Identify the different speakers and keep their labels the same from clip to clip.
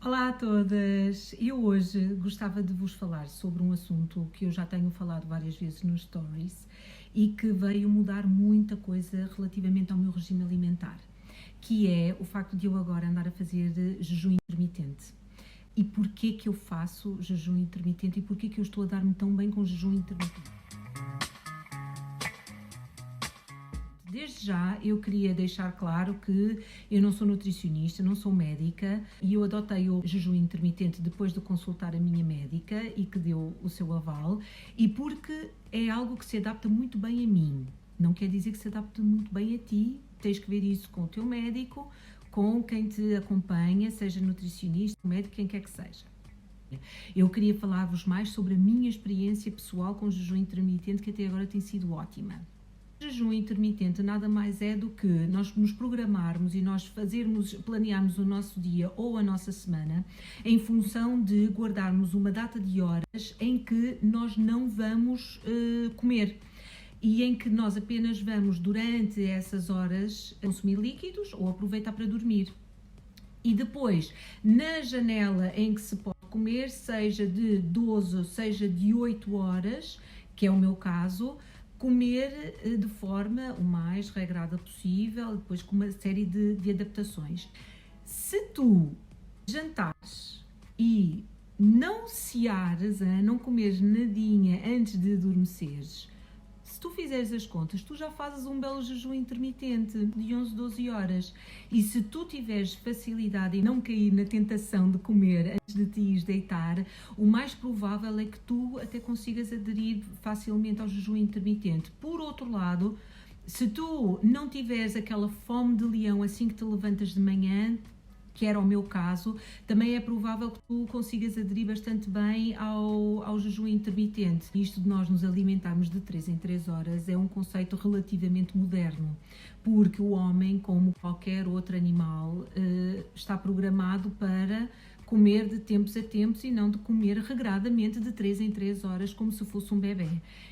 Speaker 1: Olá a todas! Eu hoje gostava de vos falar sobre um assunto que eu já tenho falado várias vezes nos stories e que veio mudar muita coisa relativamente ao meu regime alimentar, que é o facto de eu agora andar a fazer jejum intermitente. E porquê que eu faço jejum intermitente e porquê que eu estou a dar-me tão bem com jejum intermitente? Desde já eu queria deixar claro que eu não sou nutricionista, não sou médica e eu adotei o jejum intermitente depois de consultar a minha médica e que deu o seu aval e porque é algo que se adapta muito bem a mim. Não quer dizer que se adapte muito bem a ti, tens que ver isso com o teu médico, com quem te acompanha, seja nutricionista, médico, quem quer que seja. Eu queria falar-vos mais sobre a minha experiência pessoal com o jejum intermitente, que até agora tem sido ótima. O jejum intermitente nada mais é do que nós nos programarmos e nós planearmos o nosso dia ou a nossa semana em função de guardarmos uma data de horas em que nós não vamos comer e em que nós apenas vamos durante essas horas consumir líquidos ou aproveitar para dormir. E depois, na janela em que se pode comer, seja de 12, seja de 8 horas, que é o meu caso, comer de forma o mais regrada possível, depois com uma série de adaptações. Se tu jantares e não ceares, não comeres nadinha antes de adormeceres, se tu fizeres as contas, tu já fazes um belo jejum intermitente de 11, 12 horas. E se tu tiveres facilidade em não cair na tentação de comer antes de te ires deitar, o mais provável é que tu até consigas aderir facilmente ao jejum intermitente. Por outro lado, se tu não tiveres aquela fome de leão assim que te levantas de manhã, que era o meu caso, também é provável que tu consigas aderir bastante bem ao jejum intermitente. Isto de nós nos alimentarmos de 3 em 3 horas é um conceito relativamente moderno, porque o homem, como qualquer outro animal, está programado para comer de tempos a tempos e não de comer regradamente de 3 em 3 horas como se fosse um bebê.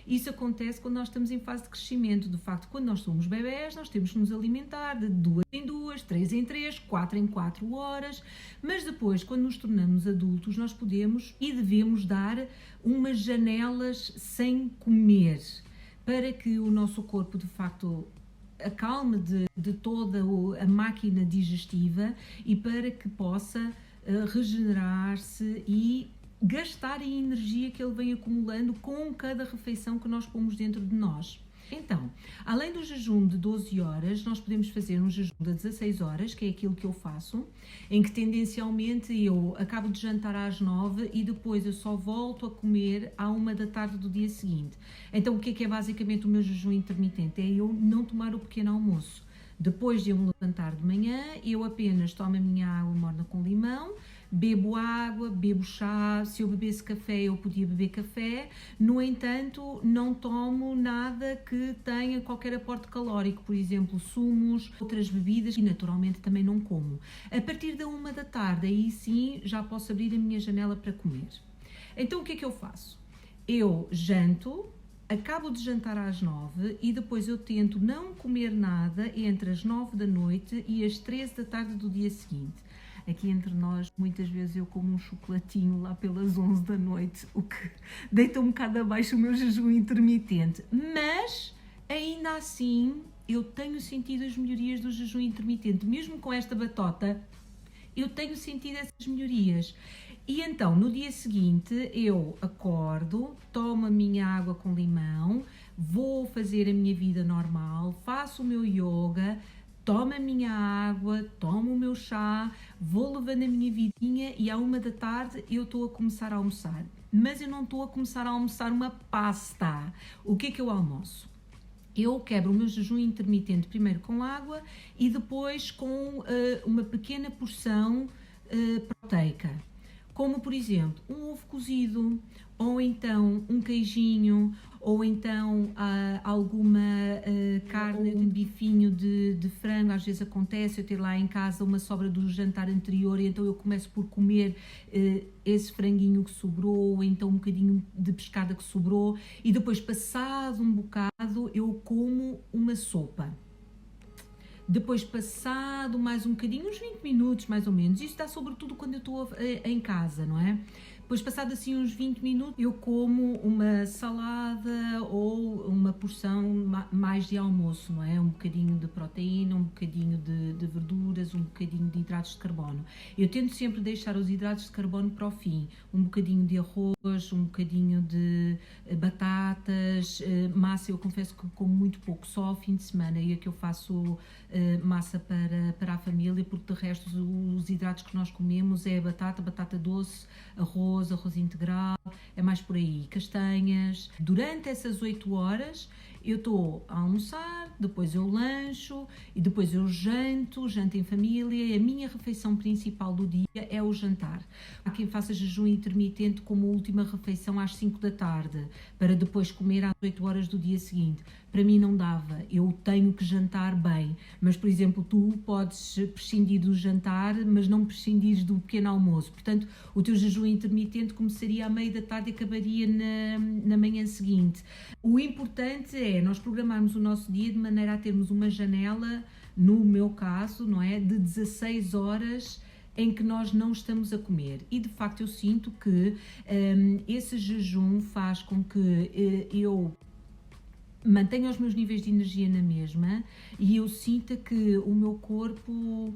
Speaker 1: Isso acontece quando nós estamos em fase de crescimento. De facto, quando nós somos bebés, nós temos que nos alimentar de 2 em 2, 3 em 3, 4 em 4 horas, mas depois, quando nos tornamos adultos, nós podemos e devemos dar umas janelas sem comer, para que o nosso corpo, de facto, acalme de toda a máquina digestiva e para que possa regenerar-se e gastar a energia que ele vem acumulando com cada refeição que nós pomos dentro de nós. Então, além do jejum de 12 horas, nós podemos fazer um jejum de 16 horas, que é aquilo que eu faço, em que tendencialmente eu acabo de jantar às 9 e depois eu só volto a comer à 1 da tarde do dia seguinte. Então, o que é basicamente o meu jejum intermitente? É eu não tomar o pequeno almoço. Depois de eu me levantar de manhã, eu apenas tomo a minha água morna com limão, bebo água, bebo chá. Se eu bebesse café, eu podia beber café. No entanto, não tomo nada que tenha qualquer aporte calórico, por exemplo, sumos, outras bebidas, e naturalmente também não como. A partir da 1 da tarde, aí sim, já posso abrir a minha janela para comer. Então, o que é que eu faço? Eu janto, acabo de jantar às 9 e depois eu tento não comer nada entre as 9 da noite e as 13 da tarde do dia seguinte. Aqui entre nós, muitas vezes eu como um chocolatinho lá pelas 11 da noite, o que deita um bocado abaixo o meu jejum intermitente. Mas, ainda assim, eu tenho sentido as melhorias do jejum intermitente. Mesmo com esta batota, eu tenho sentido essas melhorias. E então, no dia seguinte, eu acordo, tomo a minha água com limão, vou fazer a minha vida normal, faço o meu yoga, tomo a minha água, tomo o meu chá, vou levando a minha vidinha e à 1 da tarde eu estou a começar a almoçar. Mas eu não estou a começar a almoçar uma pasta. O que é que eu almoço? Eu quebro o meu jejum intermitente primeiro com água e depois com uma pequena porção proteica. Como, por exemplo, um ovo cozido, ou então um queijinho, ou então alguma carne, ou um bifinho de frango. Às vezes acontece eu ter lá em casa uma sobra do jantar anterior e então eu começo por comer esse franguinho que sobrou, ou então um bocadinho de pescada que sobrou, e depois, passado um bocado, eu como uma sopa. Depois, passado mais um bocadinho, uns 20 minutos mais ou menos, isto dá sobretudo quando eu estou em casa, não é? Depois, passado assim uns 20 minutos, eu como uma salada ou uma porção mais de almoço, não é? Um bocadinho de proteína, um bocadinho de verduras, um bocadinho de hidratos de carbono. Eu tento sempre deixar os hidratos de carbono para o fim. Um bocadinho de arroz, um bocadinho de batatas, massa. Eu confesso que como muito pouco, só ao fim de semana é que eu faço massa para a família, porque de resto os hidratos que nós comemos é batata doce, arroz integral, é mais por aí, castanhas. Durante essas 8 horas eu estou a almoçar, depois eu lancho e depois eu janto em família, e a minha refeição principal do dia é o jantar. Há quem faça jejum intermitente como última refeição às 5 da tarde, para depois comer às 8 horas do dia seguinte. Para mim não dava, eu tenho que jantar bem, mas por exemplo tu podes prescindir do jantar, mas não prescindires do pequeno almoço, portanto o teu jejum intermitente começaria à meia da tarde e acabaria na manhã seguinte. O importante é nós programarmos o nosso dia de maneira a termos uma janela, no meu caso, não é, de 16 horas em que nós não estamos a comer, e de facto eu sinto que esse jejum faz com que eu mantenha os meus níveis de energia na mesma e eu sinta que o meu corpo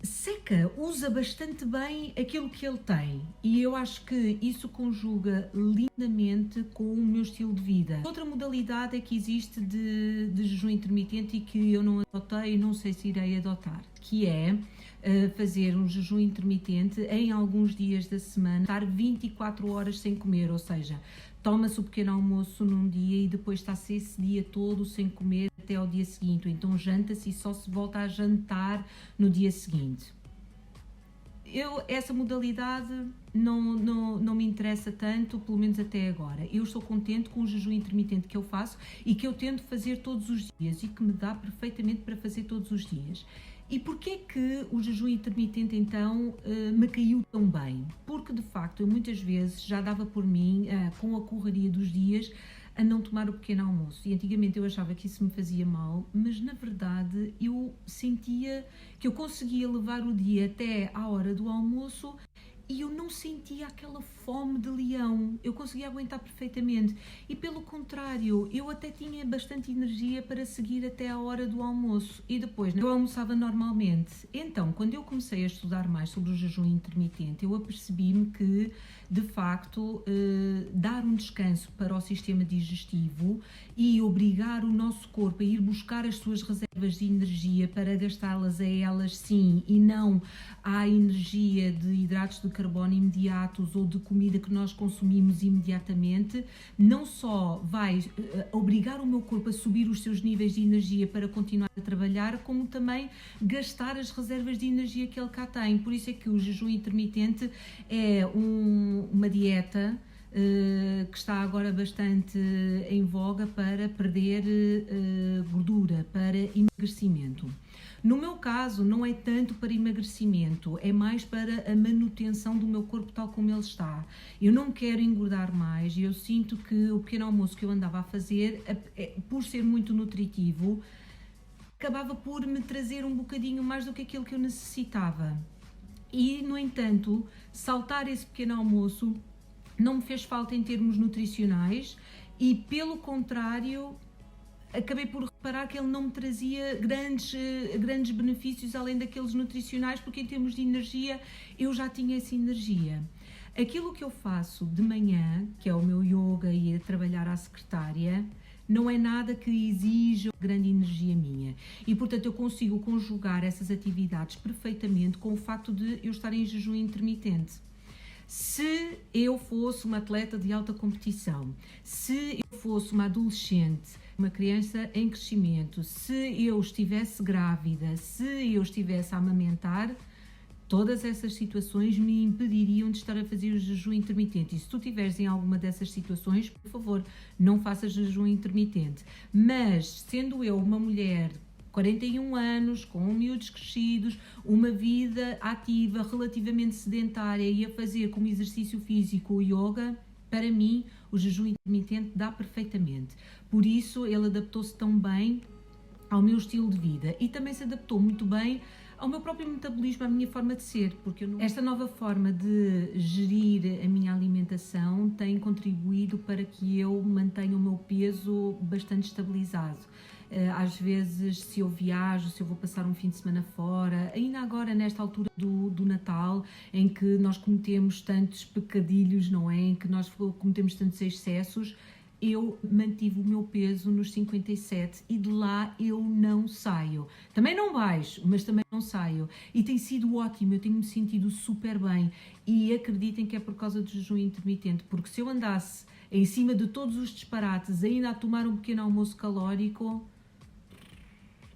Speaker 1: seca, usa bastante bem aquilo que ele tem, e eu acho que isso conjuga lindamente com o meu estilo de vida. Outra modalidade é que existe de jejum intermitente e que eu não adotei e não sei se irei adotar, que é fazer um jejum intermitente em alguns dias da semana, estar 24 horas sem comer, ou seja, toma-se o pequeno almoço num dia e depois está-se esse dia todo sem comer até ao dia seguinte, então janta-se e só se volta a jantar no dia seguinte. Essa modalidade não me interessa tanto, pelo menos até agora. Eu estou contente com o jejum intermitente que eu faço e que eu tento fazer todos os dias e que me dá perfeitamente para fazer todos os dias. E porquê que o jejum intermitente então me caiu tão bem? Porque de facto eu muitas vezes já dava por mim, com a correria dos dias, a não tomar o pequeno almoço, e antigamente eu achava que isso me fazia mal, mas na verdade eu sentia que eu conseguia levar o dia até à hora do almoço e eu não sentia aquela fome de leão, eu conseguia aguentar perfeitamente e pelo contrário, eu até tinha bastante energia para seguir até à hora do almoço e depois eu almoçava normalmente. Então, quando eu comecei a estudar mais sobre o jejum intermitente, eu apercebi-me que de facto dar um descanso para o sistema digestivo e obrigar o nosso corpo a ir buscar as suas reservas de energia para gastá-las a elas sim e não à energia de hidratos de carbono imediatos ou de comida que nós consumimos imediatamente, não só vai obrigar o meu corpo a subir os seus níveis de energia para continuar a trabalhar, como também gastar as reservas de energia que ele cá tem. Por isso é que o jejum intermitente é uma dieta que está agora bastante em voga para perder gordura, para emagrecimento. No meu caso, não é tanto para emagrecimento, é mais para a manutenção do meu corpo tal como ele está. Eu não quero engordar mais e eu sinto que o pequeno almoço que eu andava a fazer, por ser muito nutritivo, acabava por me trazer um bocadinho mais do que aquilo que eu necessitava. E, no entanto, saltar esse pequeno almoço não me fez falta em termos nutricionais e, pelo contrário, acabei por reparar que ele não me trazia grandes benefícios além daqueles nutricionais, porque em termos de energia eu já tinha essa energia. Aquilo que eu faço de manhã, que é o meu yoga e a trabalhar à secretária, não é nada que exija grande energia minha e, portanto, eu consigo conjugar essas atividades perfeitamente com o facto de eu estar em jejum intermitente. Se eu fosse uma atleta de alta competição, se eu fosse uma adolescente, uma criança em crescimento, se eu estivesse grávida, se eu estivesse a amamentar, todas essas situações me impediriam de estar a fazer o jejum intermitente. E se tu estiveres em alguma dessas situações, por favor, não faças jejum intermitente. Mas, sendo eu uma mulher 41 anos, com miúdos crescidos, uma vida ativa, relativamente sedentária e a fazer como exercício físico o yoga, para mim o jejum intermitente dá perfeitamente. Por isso ele adaptou-se tão bem ao meu estilo de vida e também se adaptou muito bem ao meu próprio metabolismo, à minha forma de ser, porque esta nova forma de gerir a minha alimentação tem contribuído para que eu mantenha o meu peso bastante estabilizado. Às vezes, se eu viajo, se eu vou passar um fim de semana fora, ainda agora nesta altura do Natal, em que nós cometemos tantos pecadilhos, não é? Em que nós cometemos tantos excessos, eu mantive o meu peso nos 57 e de lá eu não saio. Também não baixo, mas também não saio. E tem sido ótimo, eu tenho-me sentido super bem. E acreditem que é por causa do jejum intermitente, porque se eu andasse em cima de todos os disparates, ainda a tomar um pequeno almoço calórico,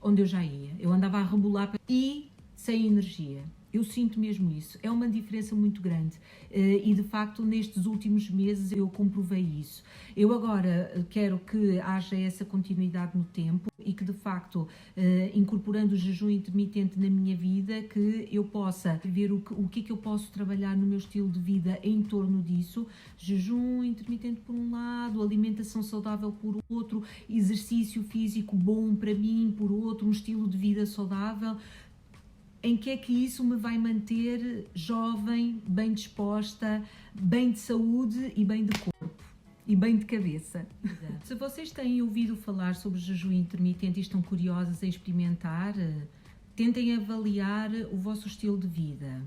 Speaker 1: onde eu já ia? Eu andava a rebolar e sem energia. Eu sinto mesmo isso, é uma diferença muito grande e de facto nestes últimos meses eu comprovei isso. Eu agora quero que haja essa continuidade no tempo e que de facto incorporando o jejum intermitente na minha vida, que eu possa ver o que é que eu posso trabalhar no meu estilo de vida em torno disso. Jejum intermitente por um lado, alimentação saudável por outro, exercício físico bom para mim por outro, um estilo de vida saudável. Em que é que isso me vai manter jovem, bem disposta, bem de saúde e bem de corpo e bem de cabeça. Exato. Se vocês têm ouvido falar sobre jejum intermitente e estão curiosos em experimentar, tentem avaliar o vosso estilo de vida.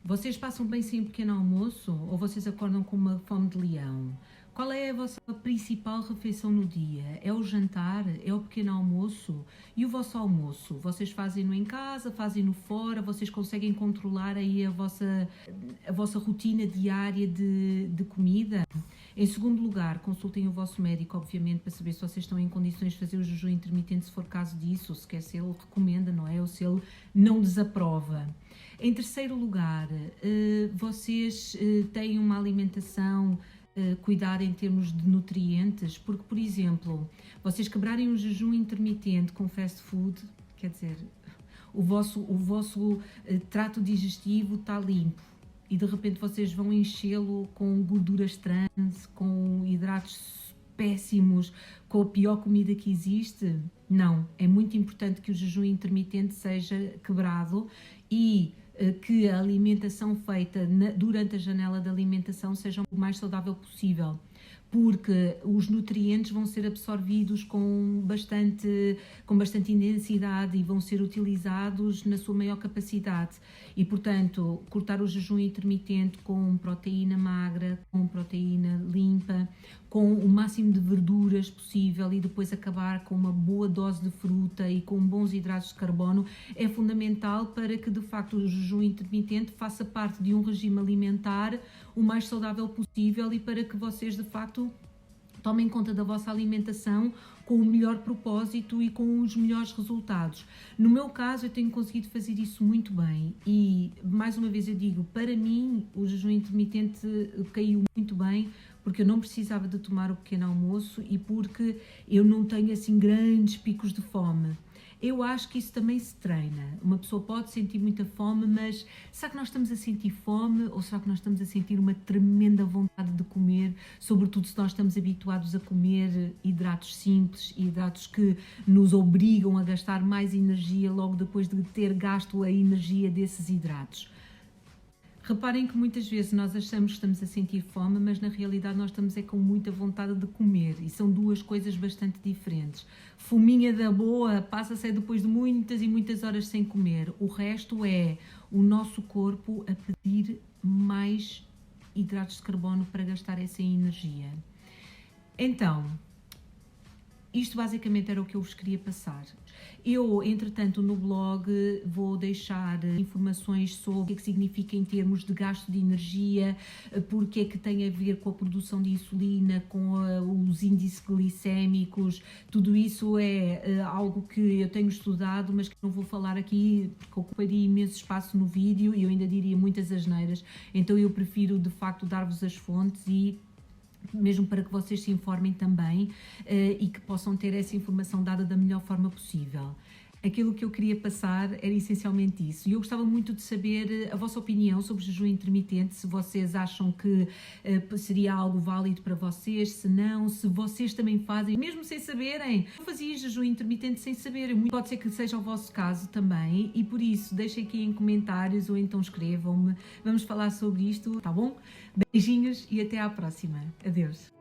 Speaker 1: Vocês passam bem sem um pequeno almoço ou vocês acordam com uma fome de leão? Qual é a vossa principal refeição no dia? É o jantar? É o pequeno almoço? E o vosso almoço? Vocês fazem-no em casa? Fazem-no fora? Vocês conseguem controlar aí a vossa rotina diária de comida? Em segundo lugar, consultem o vosso médico, obviamente, para saber se vocês estão em condições de fazer o jejum intermitente, se for caso disso, ou se ele recomenda, não é? Ou se ele não desaprova. Em terceiro lugar, vocês têm uma alimentação cuidar em termos de nutrientes, porque, por exemplo, vocês quebrarem um jejum intermitente com fast food, quer dizer, o vosso trato digestivo está limpo e de repente vocês vão enchê-lo com gorduras trans, com hidratos péssimos, com a pior comida que existe. Não, é muito importante que o jejum intermitente seja quebrado e que a alimentação feita durante a janela de alimentação seja o mais saudável possível, porque os nutrientes vão ser absorvidos com bastante intensidade e vão ser utilizados na sua maior capacidade e, portanto, cortar o jejum intermitente com proteína magra, com proteína limpa, com o máximo de verduras possível e depois acabar com uma boa dose de fruta e com bons hidratos de carbono é fundamental para que de facto o jejum intermitente faça parte de um regime alimentar o mais saudável possível e para que vocês de facto tomem conta da vossa alimentação com o melhor propósito e com os melhores resultados. No meu caso, eu tenho conseguido fazer isso muito bem e, mais uma vez eu digo, para mim o jejum intermitente caiu muito bem porque eu não precisava de tomar o pequeno almoço e porque eu não tenho assim grandes picos de fome. Eu acho que isso também se treina. Uma pessoa pode sentir muita fome, mas será que nós estamos a sentir fome ou será que nós estamos a sentir uma tremenda vontade de comer, sobretudo se nós estamos habituados a comer hidratos simples, hidratos que nos obrigam a gastar mais energia logo depois de ter gasto a energia desses hidratos? Reparem que muitas vezes nós achamos que estamos a sentir fome, mas na realidade nós estamos com muita vontade de comer e são duas coisas bastante diferentes. Fominha da boa passa-se depois de muitas e muitas horas sem comer. O resto é o nosso corpo a pedir mais hidratos de carbono para gastar essa energia. Então, isto basicamente era o que eu vos queria passar. Eu, entretanto, no blog vou deixar informações sobre o que é que significa em termos de gasto de energia, porque é que tem a ver com a produção de insulina, com os índices glicémicos, tudo isso é algo que eu tenho estudado, mas que não vou falar aqui porque ocuparia imenso espaço no vídeo e eu ainda diria muitas asneiras, então eu prefiro de facto dar-vos as fontes e mesmo para que vocês se informem também e que possam ter essa informação dada da melhor forma possível. Aquilo que eu queria passar era essencialmente isso. E eu gostava muito de saber a vossa opinião sobre o jejum intermitente, se vocês acham que seria algo válido para vocês, se não, se vocês também fazem, mesmo sem saberem. Eu fazia jejum intermitente sem saber, pode ser que seja o vosso caso também, e por isso deixem aqui em comentários ou então escrevam-me. Vamos falar sobre isto, tá bom? Beijinhos e até à próxima. Adeus.